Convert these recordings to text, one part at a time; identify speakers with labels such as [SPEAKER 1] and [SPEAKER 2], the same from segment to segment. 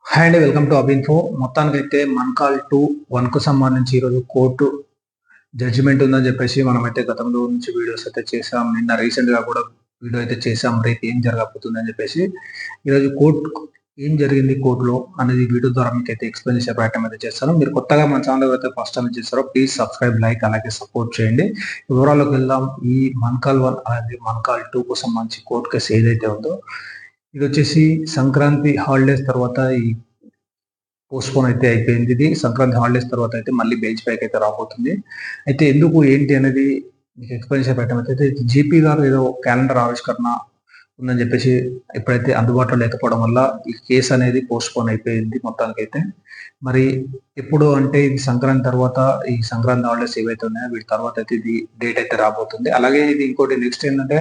[SPEAKER 1] Hi అండి, welcome to అబిన్ఫో. మొత్తానికైతే మన్కాల్ 2-1కు సంబంధించి ఈరోజు కోర్టు జడ్జిమెంట్ ఉందని చెప్పేసి మనమైతే గతంలో నుంచి వీడియోస్ అయితే చేసాం. నిన్న రీసెంట్గా కూడా వీడియో అయితే చేసాం. రేపు ఏం జరగబోతుంది అని చెప్పేసి ఈరోజు కోర్టు ఏం జరిగింది కోర్టులో అనేది వీడియో ద్వారా మీకు అయితే ఎక్స్ప్లెయిన్ చేసే ప్రయత్నం అయితే చేస్తాను. మీరు కొత్తగా మన ఛానల్ అయితే ఫస్ట్ టైం చేస్తారో ప్లీజ్ సబ్స్క్రైబ్, లైక్, అలాగే సపోర్ట్ చేయండి. వివరాల్లోకి వెళ్దాం. ఈ మన్కాల్ 1 అనేది మన్కాల్ 2కు సంబంధించి కోర్టు కేసు ఏదైతే ఉందో ఇది వచ్చేసి సంక్రాంతి హాలిడేస్ తర్వాత ఈ పోస్ట్‌పోన్ అయితే అయిపోయింది. ఇది సంక్రాంతి హాలిడేస్ తర్వాత అయితే మళ్ళీ బెంచ్ పైకి అయితే రాబోతుంది. అయితే ఎందుకు ఏంటి అనేది మీకు ఎక్స్‌ప్లెయిన్ చేసే ప్రయత్నం అయితే జేపీ గారు ఏదో క్యాలెండర్ ఆవిష్కరణ ఉందని చెప్పేసి ఎప్పుడైతే అందుబాటులో లేకపోవడం వల్ల ఈ కేసు అనేది పోస్ట్‌పోన్ అయిపోయింది మొత్తానికైతే. మరి ఎప్పుడు అంటే ఇది సంక్రాంతి తర్వాత ఈ సంక్రాంతి హాలిడేస్ ఏవైతే ఉన్నాయో వీటి తర్వాత అయితే ఇది డేట్ అయితే రాబోతుంది. అలాగే ఇది ఇంకోటి నెక్స్ట్ ఏంటంటే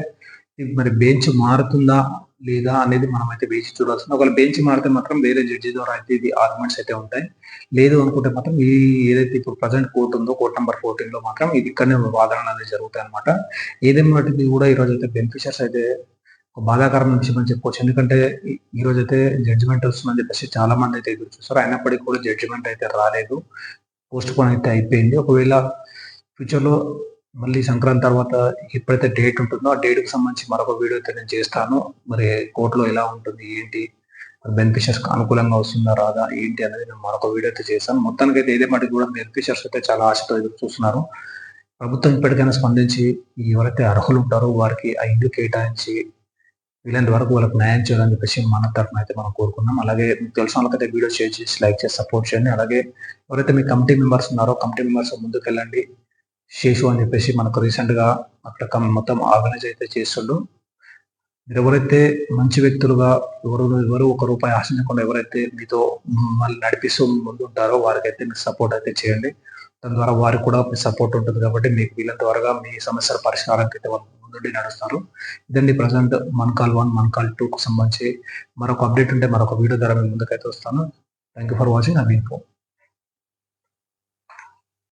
[SPEAKER 1] మరి బెంచ్ మారుతుందా లేదా అనేది మనమైతే వేచి చూడాల్సింది. ఒకవేళ బెంచ్ మారితే మాత్రం వేరే జడ్జి ద్వారా అయితే ఇది ఆర్గ్యుమెంట్స్ అయితే ఉంటాయి. లేదు అనుకుంటే మాత్రం ఈ ఏదైతే ఇప్పుడు ప్రజెంట్ కోర్ట్ ఉందో కోర్ట్ నంబర్ 14లో మాత్రం ఇది ఇక్కడనే వాదనలు అనేది జరుగుతాయన్నమాట. ఏదేమైనప్పటికీ కూడా ఈ రోజు అయితే బెనిఫిషియర్స్ అయితే ఒక బాధాకరమైన విషయం అని చెప్పుకోవచ్చు. ఎందుకంటే ఈ రోజు అయితే జడ్జిమెంట్ వస్తుందని చెప్పేసి చాలా మంది అయితే ఎదురు చూస్తారు. అయినప్పటికీ కూడా జడ్జిమెంట్ అయితే రాలేదు. పోస్ట్ పోన్ అయితే అయిపోయింది. ఒకవేళ ఫ్యూచర్‌లో మళ్ళీ సంక్రాంతి తర్వాత ఎప్పుడైతే డేట్ ఉంటుందో, ఆ డేట్‌కి సంబంధించి మరొక వీడియో అయితే నేను చేస్తాను. మరి కోర్ట్‌లో ఎలా ఉంటుంది? ఏంటి? బెనిఫిషియర్స్‌కి అనుకూలంగా వస్తుందా? రాదా? ఏంటి? అనేది నేను మరొక వీడియో అయితే చేశాను. మొత్తానికైతే ఏదేమైనప్పటికి కూడా బెనిఫిషియర్స్ అయితే చాలా ఆశతో ఎదురు చూస్తున్నారు. ప్రభుత్వం ఇప్పటికైనా స్పందించి ఎవరైతే అర్హులు ఉంటారో వారికి ఆ ఇల్లు కేటాయించి వీలైనంత వరకు వాళ్ళకి న్యాయం చేయాలని చెప్పేసి మన తరఫున అయితే మనం కోరుకున్నాం. అలాగే మీకు తెలిసిన వాళ్ళకైతే వీడియో షేర్ చేసి, లైక్ చేసి సపోర్ట్ చేయండి. అలాగే ఎవరైతే మీ కమిటీ మెంబర్స్ ఉన్నారో కమిటీ మెంబర్స్ ముందుకెళ్ళండి. శేషు అని చెప్పేసి మనకు రీసెంట్‌గా అక్కడ మొత్తం ఆర్గనైజ్ అయితే చేస్తుండు. మీరెవరైతే మంచి వ్యక్తులుగా ఎవరు ఒక రూపాయి ఆశించకుండా ఎవరైతే మీతో మిమ్మల్ని నడిపిస్తూ ముందుంటారో వారికైతే మీరు సపోర్ట్ అయితే చేయండి. దాని ద్వారా వారికి కూడా మీ సపోర్ట్ ఉంటుంది కాబట్టి మీకు వీలైనంత త్వరగా మీ సమస్యల పరిష్కారానికి అయితే వాళ్ళు ముందుండి నడుస్తారు. ఇదండి ప్రెజెంట్ మన్కాల్ 1, మన్కాల్ 2కు సంబంధించి మరొక అప్డేట్ ఉంటే మరొక వీడియో ద్వారా మీ ముందుకైతే వస్తాను. Thank you for watching అబిన్ఫో.